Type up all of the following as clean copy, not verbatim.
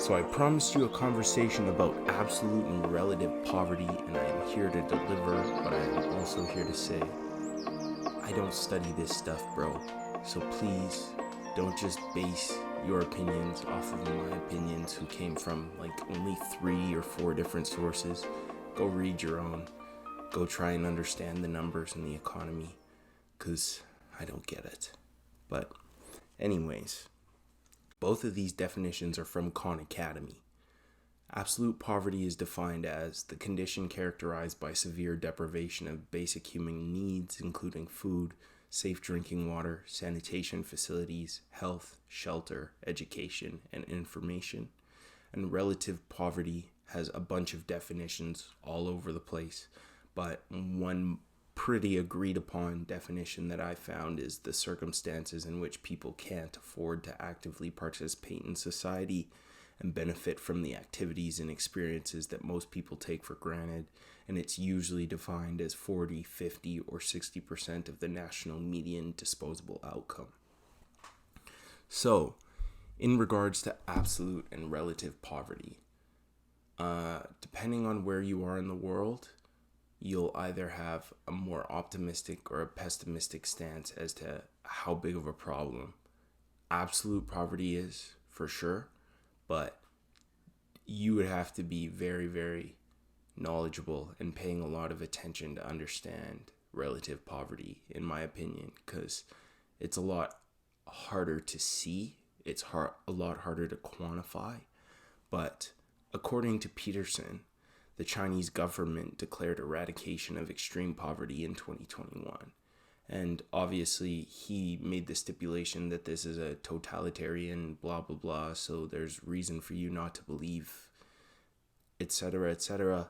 So I promised you a conversation about absolute and relative poverty, and I am here to deliver, but I am also here to say, I don't study this stuff, bro. So please, don't just base your opinions off of my opinions who came from like only 3 or 4 different sources. Go read your own. Go try and understand the numbers in the economy, because I don't get it. But anyways, both of these definitions are from Khan Academy. Absolute poverty is defined as the condition characterized by severe deprivation of basic human needs, including food, safe drinking water, sanitation facilities, health, shelter, education, and information. And relative poverty has a bunch of definitions all over the place, but one pretty agreed upon definition that I found is the circumstances in which people can't afford to actively participate in society and benefit from the activities and experiences that most people take for granted, and it's usually defined as 40, 50, or 60% of the national median disposable outcome. So, in regards to absolute and relative poverty, depending on where you are in the world, you'll either have a more optimistic or a pessimistic stance as to how big of a problem absolute poverty is, for sure, but you would have to be very, very knowledgeable and paying a lot of attention to understand relative poverty, in my opinion, because it's a lot harder to see, it's a lot harder to quantify, but according to Peterson, the Chinese government declared eradication of extreme poverty in 2021. And obviously, he made the stipulation that this is a totalitarian, blah, blah, blah, so there's reason for you not to believe, etc., etc.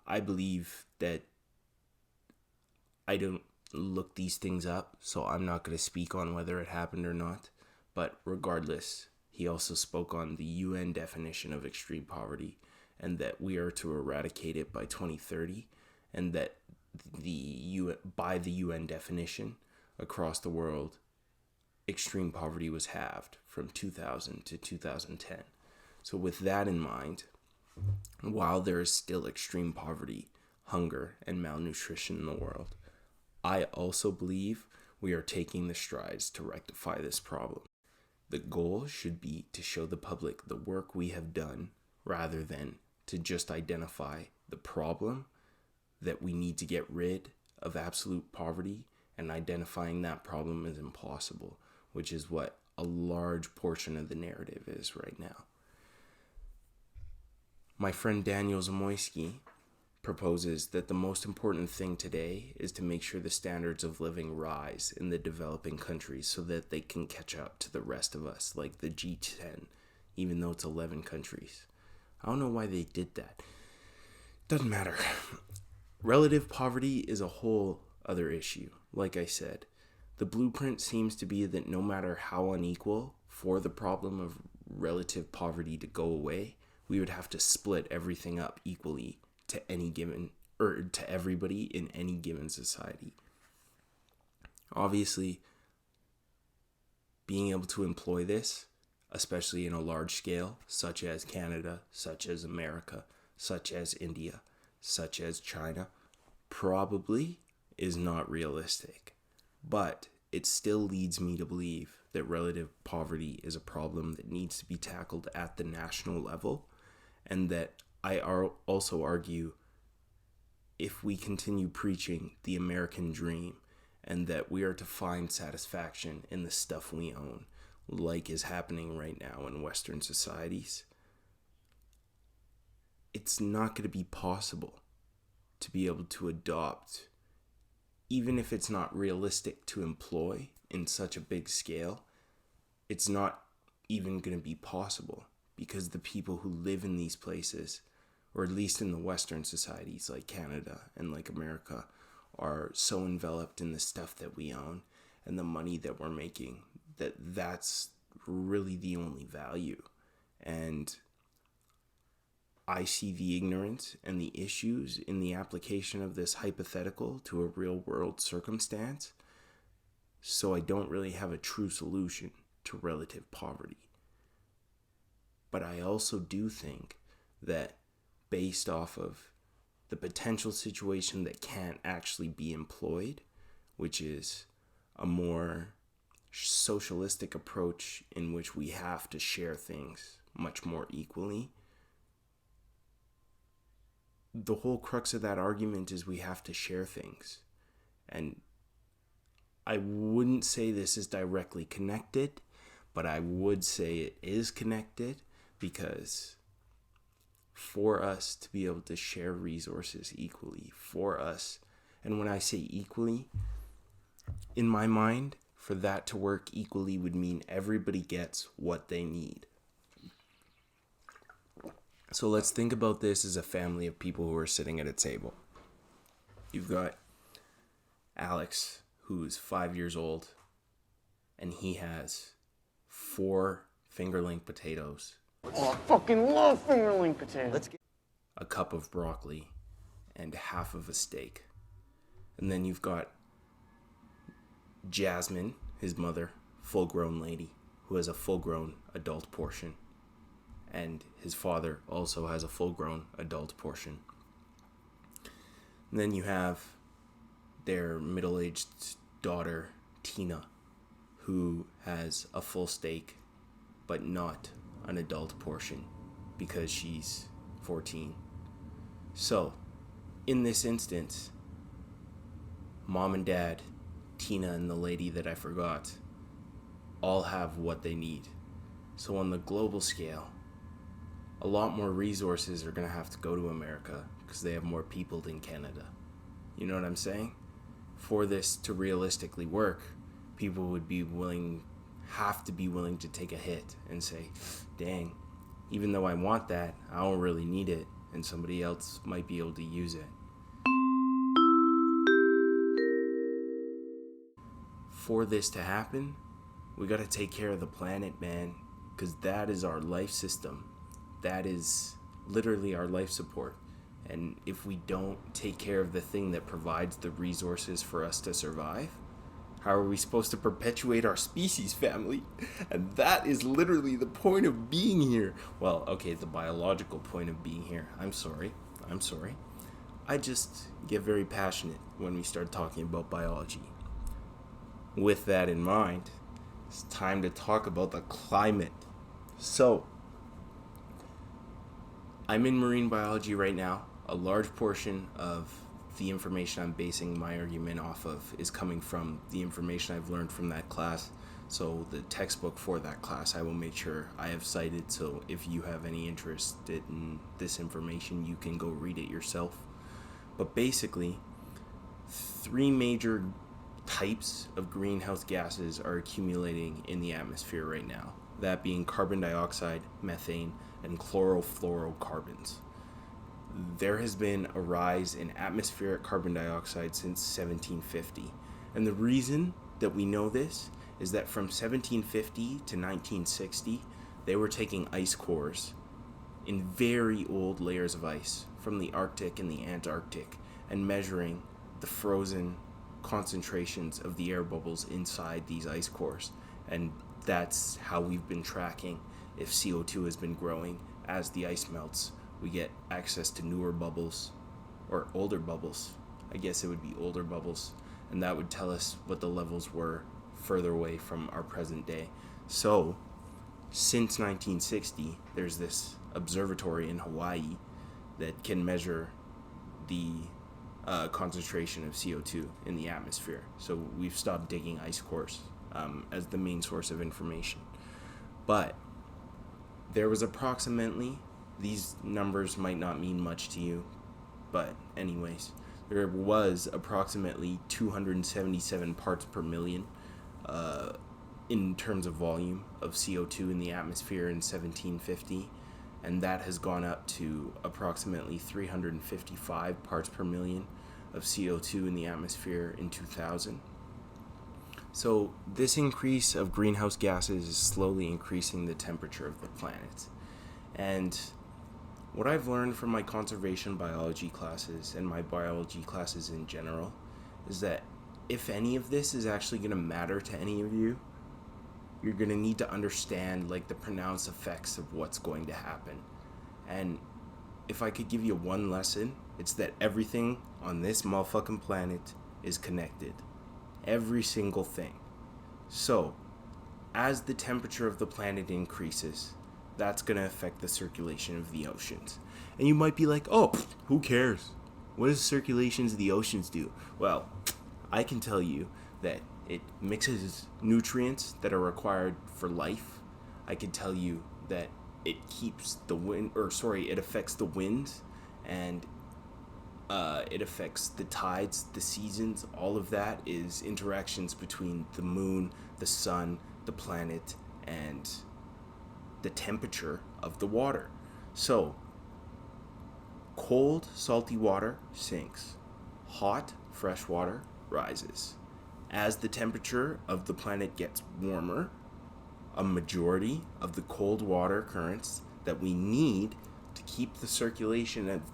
I believe that I don't look these things up, so I'm not going to speak on whether it happened or not. But regardless, he also spoke on the UN definition of extreme poverty, and that we are to eradicate it by 2030, and that by the UN definition, across the world, extreme poverty was halved from 2000 to 2010. So with that in mind, while there is still extreme poverty, hunger, and malnutrition in the world, I also believe we are taking the strides to rectify this problem. The goal should be to show the public the work we have done, rather than to just identify the problem that we need to get rid of absolute poverty, and identifying that problem is impossible, which is what a large portion of the narrative is right now. My friend Daniel Zamoyski proposes that the most important thing today is to make sure the standards of living rise in the developing countries so that they can catch up to the rest of us, like the G10, even though it's 11 countries. I don't know why they did that. Doesn't matter. Relative poverty is a whole other issue. Like I said, the blueprint seems to be that no matter how unequal, for the problem of relative poverty to go away, we would have to split everything up equally to to everybody in any given society. Obviously, being able to employ this, especially in a large scale, such as Canada, such as America, such as India, such as China, probably is not realistic. But it still leads me to believe that relative poverty is a problem that needs to be tackled at the national level, and that I also argue, if we continue preaching the American dream and that we are to find satisfaction in the stuff we own, like is happening right now in Western societies, it's not going to be possible to be able to adopt, even if it's not realistic to employ in such a big scale, it's not even going to be possible, because the people who live in these places, or at least in the Western societies like Canada and like America, are so enveloped in the stuff that we own and the money that we're making that that's really the only value. And I see the ignorance and the issues in the application of this hypothetical to a real world circumstance, so I don't really have a true solution to relative poverty. But I also do think that based off of the potential situation that can't actually be employed, which is a more socialistic approach in which we have to share things much more equally. The whole crux of that argument is we have to share things. And I wouldn't say this is directly connected, but I would say it is connected, because for us to be able to share resources equally, for us, and when I say equally, in my mind, for that to work equally would mean everybody gets what they need. So let's think about this as a family of people who are sitting at a table. You've got Alex, who's 5 years old, and he has 4 fingerling potatoes. Oh, I fucking love fingerling potatoes. A cup of broccoli, and half of a steak. And then you've got Jasmine, his mother, full-grown lady, who has a full-grown adult portion. And his father also has a full-grown adult portion. And then you have their middle-aged daughter, Tina, who has a full steak, but not an adult portion, because she's 14. So, in this instance, mom and dad, Tina and the lady that I forgot, all have what they need. So on the global scale, a lot more resources are going to have to go to America because they have more people than Canada. You know what I'm saying? For this to realistically work, people would have to be willing to take a hit and say, dang, even though I want that, I don't really need it, and somebody else might be able to use it. For this to happen, we got to take care of the planet, man, because that is our life system. That is literally our life support. And if we don't take care of the thing that provides the resources for us to survive, how are we supposed to perpetuate our species, family? And that is literally the point of being here. Well, okay, the biological point of being here. I'm sorry. I just get very passionate when we start talking about biology. With that in mind, it's time to talk about the climate. So, I'm in marine biology right now. A large portion of the information I'm basing my argument off of is coming from the information I've learned from that class. So the textbook for that class, I will make sure I have cited. So if you have any interest in this information, you can go read it yourself. But basically, 3 major types of greenhouse gases are accumulating in the atmosphere right now. That being carbon dioxide, methane, and chlorofluorocarbons. There has been a rise in atmospheric carbon dioxide since 1750. And the reason that we know this is that from 1750 to 1960, they were taking ice cores in very old layers of ice from the Arctic and the Antarctic and measuring the frozen concentrations of the air bubbles inside these ice cores. And that's how we've been tracking if CO2 has been growing as the ice melts. We get access to newer bubbles, or older bubbles. I guess it would be older bubbles, and that would tell us what the levels were further away from our present day. So, since 1960, there's this observatory in Hawaii that can measure the concentration of CO2 in the atmosphere. So we've stopped digging ice cores as the main source of information. But there was approximately, these numbers might not mean much to you, but anyways, there was approximately 277 parts per million in terms of volume of CO2 in the atmosphere in 1750, and that has gone up to approximately 355 parts per million of CO2 in the atmosphere in 2000. So this increase of greenhouse gases is slowly increasing the temperature of the planet. And what I've learned from my conservation biology classes and my biology classes in general is that if any of this is actually going to matter to any of you, you're going to need to understand like the pronounced effects of what's going to happen. And if I could give you one lesson, it's that everything on this motherfucking planet is connected. Every single thing. So, as the temperature of the planet increases, that's going to affect the circulation of the oceans. And you might be like, oh, who cares? What does circulations of the oceans do? Well, I can tell you that it mixes nutrients that are required for life. I can tell you that it keeps the wind, it affects the winds, and it affects the tides, the seasons. All of that is interactions between the moon, the sun, the planet, and the temperature of the water. So, cold, salty water sinks. Hot, fresh water rises. As the temperature of the planet gets warmer, a majority of the cold water currents that we need to keep the circulation of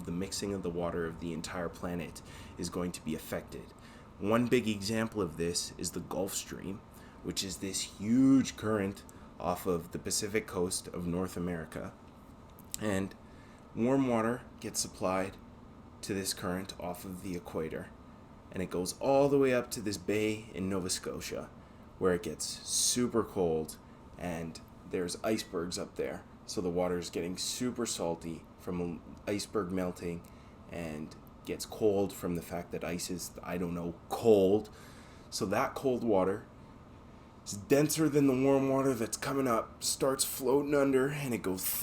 the mixing of the water of the entire planet is going to be affected. One big example of this is the Gulf Stream, which is this huge current off of the Pacific coast of North America. And warm water gets supplied to this current off of the equator. And it goes all the way up to this bay in Nova Scotia, where it gets super cold and there's icebergs up there. So the water is getting super salty from an iceberg melting and gets cold from the fact that ice is, cold. So that cold water is denser than the warm water that's coming up, starts floating under, and it goes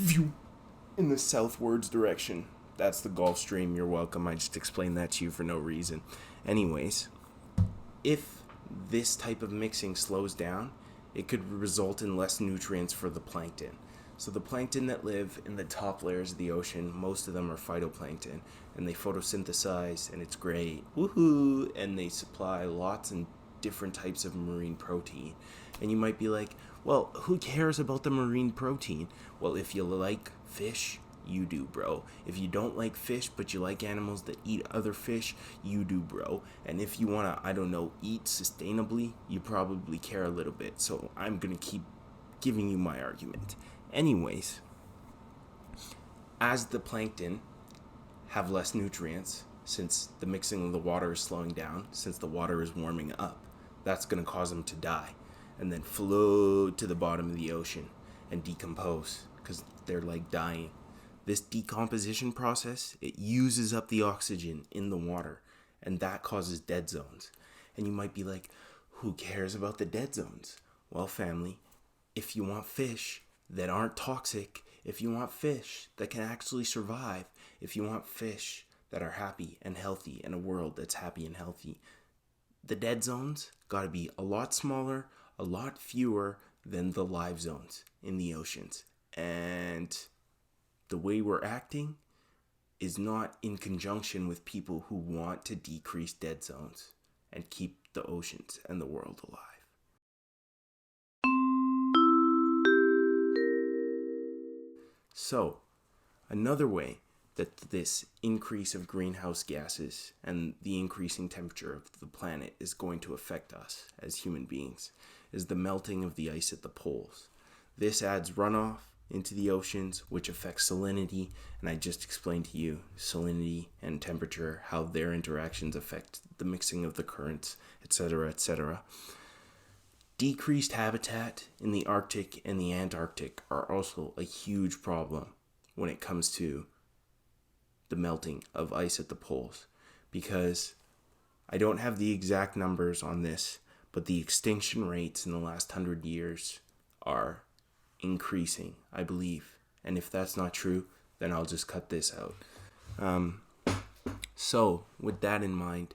in the southwards direction. That's the Gulf Stream. You're welcome. I just explained that to you for no reason. Anyways, if this type of mixing slows down, it could result in less nutrients for the plankton. So the plankton that live in the top layers of the ocean, most of them are phytoplankton, and they photosynthesize, and it's great. Woohoo! And they supply lots and different types of marine protein. And you might be like, well, who cares about the marine protein? Well, if you like fish, you do, bro. If you don't like fish, but you like animals that eat other fish, you do, bro. And if you want to, eat sustainably, you probably care a little bit. So I'm going to keep giving you my argument. Anyways, as the plankton have less nutrients, since the mixing of the water is slowing down, since the water is warming up, that's going to cause them to die and then float to the bottom of the ocean and decompose because they're like dying. This decomposition process, it uses up the oxygen in the water, and that causes dead zones. And you might be like, who cares about the dead zones? Well, family, if you want fish that aren't toxic, if you want fish that can actually survive, if you want fish that are happy and healthy in a world that's happy and healthy, the dead zones got to be a lot smaller, a lot fewer than the live zones in the oceans. And the way we're acting is not in conjunction with people who want to decrease dead zones and keep the oceans and the world alive. So, another way that this increase of greenhouse gases and the increasing temperature of the planet is going to affect us as human beings is the melting of the ice at the poles. This adds runoff into the oceans, which affects salinity, and I just explained to you salinity and temperature, how their interactions affect the mixing of the currents, etc., etc. Decreased habitat in the Arctic and the Antarctic are also a huge problem when it comes to the melting of ice at the poles, because I don't have the exact numbers on this, but the extinction rates in the last 100 years are increasing, I believe. And if that's not true, then I'll just cut this out. So, with that in mind,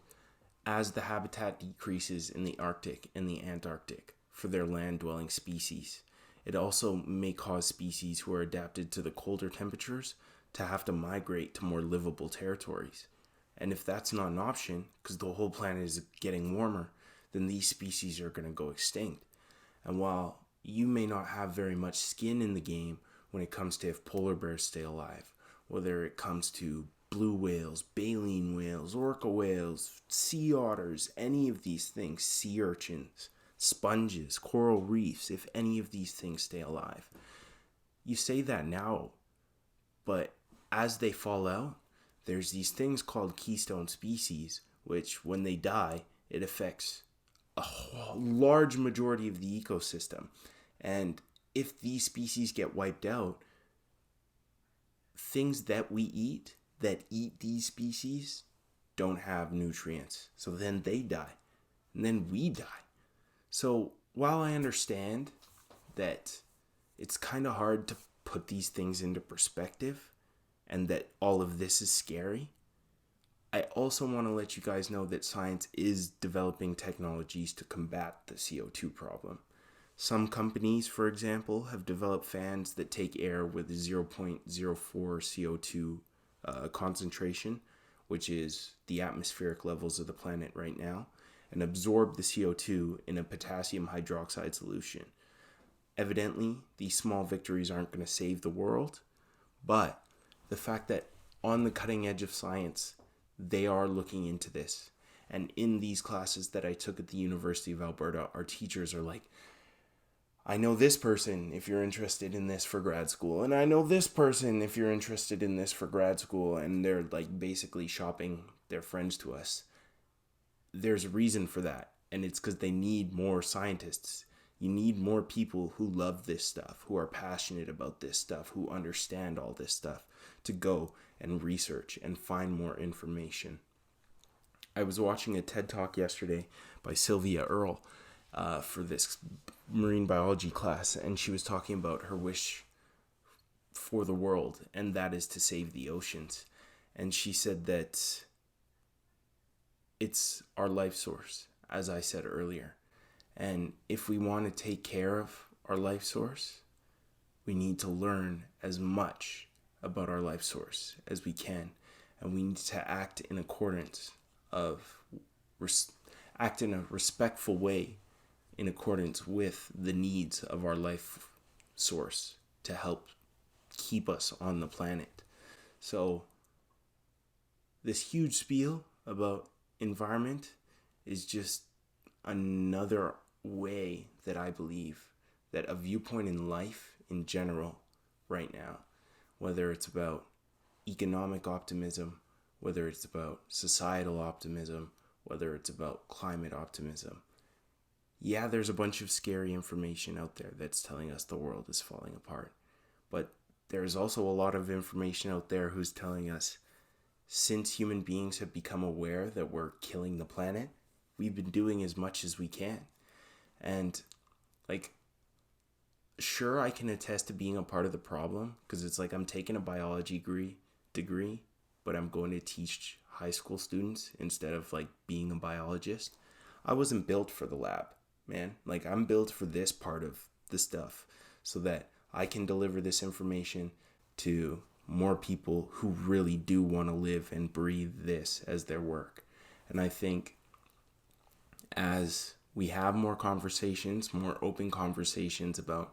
as the habitat decreases in the Arctic and the Antarctic for their land-dwelling species, it also may cause species who are adapted to the colder temperatures to have to migrate to more livable territories. And if that's not an option, because the whole planet is getting warmer, then these species are going to go extinct. And while you may not have very much skin in the game when it comes to if polar bears stay alive, whether it comes to blue whales, baleen whales, orca whales, sea otters, any of these things, sea urchins, sponges, coral reefs, if any of these things stay alive. You say that now, but as they fall out, there's these things called Keystone Species, which when they die, it affects a large majority of the ecosystem. And if these species get wiped out, things that we eat that eat these species don't have nutrients. So then they die. And then we die. So while I understand that it's kind of hard to put these things into perspective and that all of this is scary, I also want to let you guys know that science is developing technologies to combat the CO2 problem. Some companies, for example, have developed fans that take air with 0.04 CO2 concentration, which is the atmospheric levels of the planet right now, and absorb the CO2 in a potassium hydroxide solution. Evidently, these small victories aren't going to save the world, but the fact that on the cutting edge of science, they are looking into this. And in these classes that I took at the University of Alberta, our teachers are like, I know this person if you're interested in this for grad school, and I know this person if you're interested in this for grad school, and they're like basically shopping their friends to us. There's a reason for that, and it's because they need more scientists. You need more people who love this stuff, who are passionate about this stuff, who understand all this stuff, to go and research and find more information. I was watching a TED Talk yesterday by Sylvia Earle for this marine biology class, and she was talking about her wish for the world, and that is to save the oceans. And she said that it's our life source, as I said earlier. And if we want to take care of our life source, we need to learn as much about our life source as we can. And we need to act in accordance of, act in a respectful way in accordance with the needs of our life source to help keep us on the planet. So this huge spiel about environment is just another way that I believe that a viewpoint in life in general right now, whether it's about economic optimism, whether it's about societal optimism, whether it's about climate optimism, yeah, there's a bunch of scary information out there that's telling us the world is falling apart. But there's also a lot of information out there who's telling us, since human beings have become aware that we're killing the planet, we've been doing as much as we can. And like, sure, I can attest to being a part of the problem, because it's like I'm taking a biology degree, but I'm going to teach high school students instead of like being a biologist. I wasn't built for the lab, man. Like, I'm built for this part of the stuff so that I can deliver this information to more people who really do want to live and breathe this as their work. And I think as we have more conversations, more open conversations about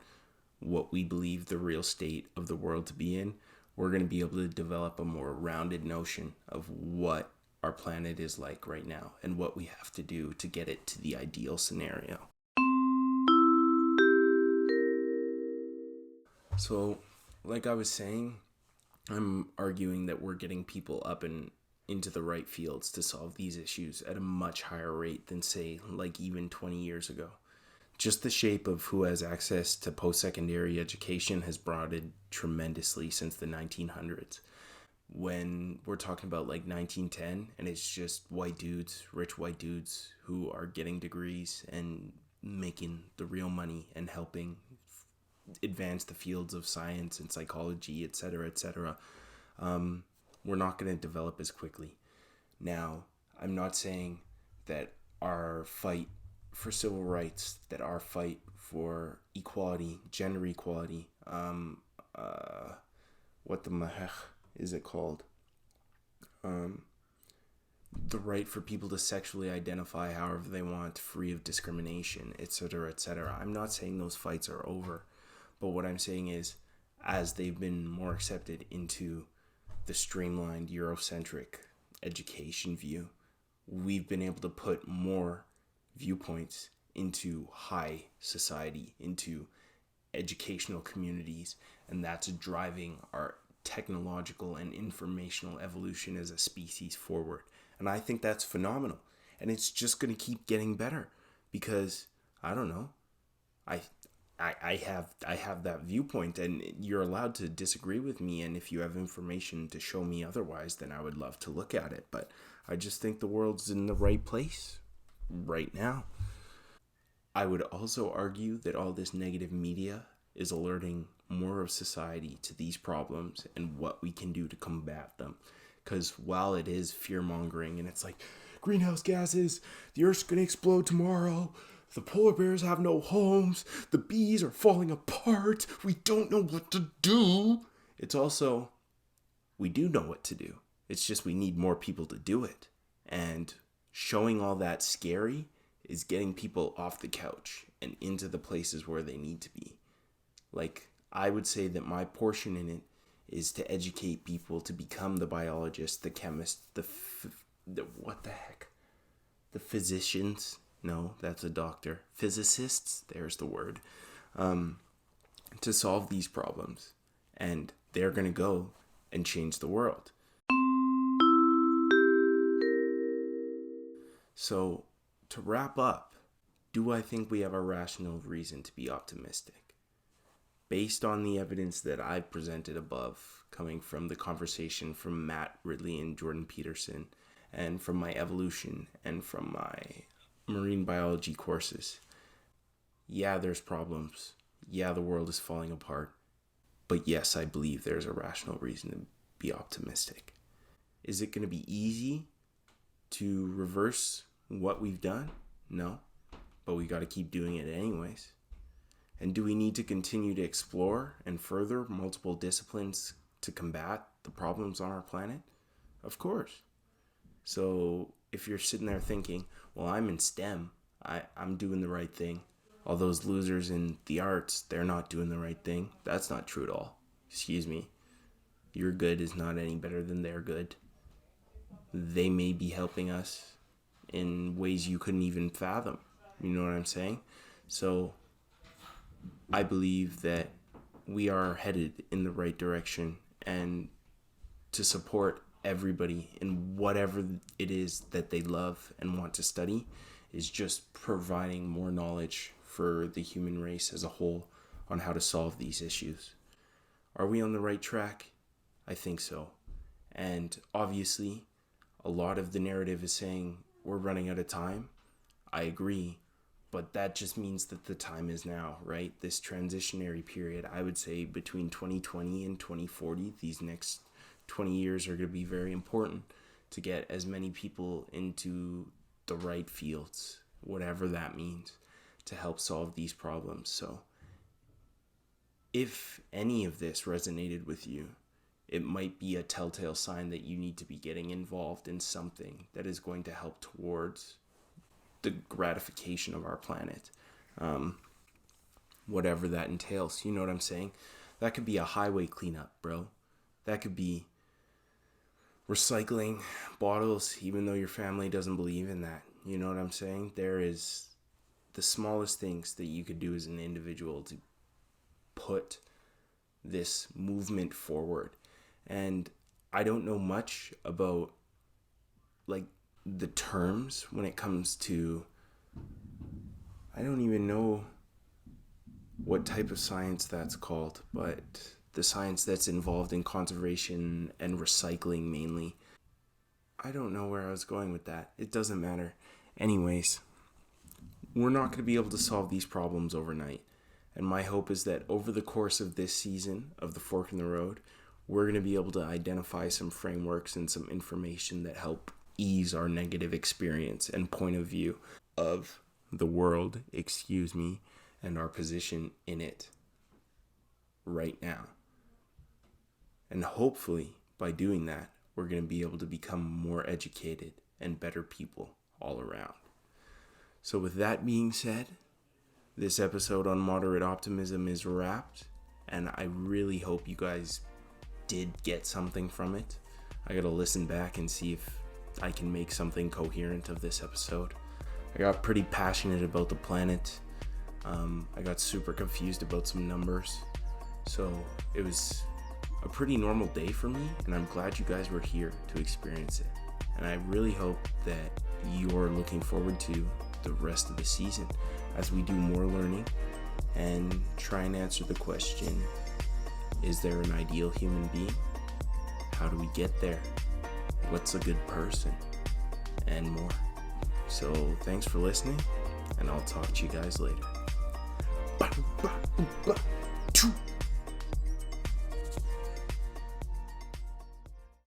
what we believe the real state of the world to be in, we're going to be able to develop a more rounded notion of what our planet is like right now and what we have to do to get it to the ideal scenario. So, like I was saying, I'm arguing that we're getting people up and into the right fields to solve these issues at a much higher rate than, say, like even 20 years ago. Just the shape of who has access to post-secondary education has broadened tremendously since the 1900s. When we're talking about like 1910, and it's just white dudes, rich white dudes who are getting degrees and making the real money and helping advance the fields of science and psychology, etc., etc., we're not going to develop as quickly. Now, I'm not saying that our fight for civil rights, that our fight for equality, gender equality, what the mahech is it called? The right for people to sexually identify however they want, free of discrimination, etc., etc. I'm not saying those fights are over, but what I'm saying is, as they've been more accepted into the streamlined Eurocentric education view, we've been able to put more viewpoints into high society, into educational communities, and that's driving our technological and informational evolution as a species forward. And I think that's phenomenal. And it's just going to keep getting better because, I don't know, I have that viewpoint, and you're allowed to disagree with me, and if you have information to show me otherwise, then I would love to look at it. But I just think the world's in the right place right now. I would also argue that all this negative media is alerting more of society to these problems and what we can do to combat them. Because while it is fear-mongering and it's like, greenhouse gases, the Earth's going to explode tomorrow, the polar bears have no homes, the bees are falling apart, we don't know what to do. It's also, we do know what to do. It's just we need more people to do it. And showing all that scary is getting people off the couch and into the places where they need to be. Like, I would say that my portion in it is to educate people to become the biologists, the chemists, the physicians. No, that's a doctor. Physicists, there's the word. To solve these problems. And they're going to go and change the world. So, to wrap up, do I think we have a rational reason to be optimistic? Based on the evidence that I've presented above, coming from the conversation from Matt Ridley and Jordan Peterson, and from my evolution and from my marine biology courses, yeah, there's problems. Yeah, the world is falling apart. But yes, I believe there's a rational reason to be optimistic. Is it going to be easy to reverse what we've done? No, but we got to keep doing it anyways. And do we need to continue to explore and further multiple disciplines to combat the problems on our planet? Of course. So if you're sitting there thinking, well, I'm in STEM, I'm doing the right thing. All those losers in the arts, they're not doing the right thing. That's not true at all. Excuse me. Your good is not any better than their good. They may be helping us in ways you couldn't even fathom. You know what I'm saying? So I believe that we are headed in the right direction, and to support everybody in whatever it is that they love and want to study is just providing more knowledge for the human race as a whole on how to solve these issues. Are we on the right track? I think so. And obviously, a lot of the narrative is saying we're running out of time. I agree. But that just means that the time is now, right? This transitionary period, I would say between 2020 and 2040, these next 20 years are going to be very important to get as many people into the right fields, whatever that means, to help solve these problems. So if any of this resonated with you, it might be a telltale sign that you need to be getting involved in something that is going to help towards the gratification of our planet, whatever that entails. You know what I'm saying? That could be a highway cleanup, bro. That could be recycling bottles, even though your family doesn't believe in that. You know what I'm saying? There is the smallest things that you could do as an individual to put this movement forward. And I don't know much about like the terms when it comes to, I don't even know what type of science that's called, but the science that's involved in conservation and recycling mainly. I don't know where I was going with that. It doesn't matter. Anyways, we're not going to be able to solve these problems overnight. And my hope is that over the course of this season of The Fork in the Road, we're going to be able to identify some frameworks and some information that help ease our negative experience and point of view of the world, and our position in it right now. And hopefully, by doing that, we're going to be able to become more educated and better people all around. So with that being said, this episode on Moderate Optimism is wrapped, and I really hope you guys did get something from it. I gotta listen back and see if I can make something coherent of this episode. I got pretty passionate about the planet. I got super confused about some numbers. So it was a pretty normal day for me, and I'm glad you guys were here to experience it. And I really hope that you're looking forward to the rest of the season as we do more learning and try and answer the question, is there an ideal human being? How do we get there? What's a good person? And more. So thanks for listening, and I'll talk to you guys later. Bye.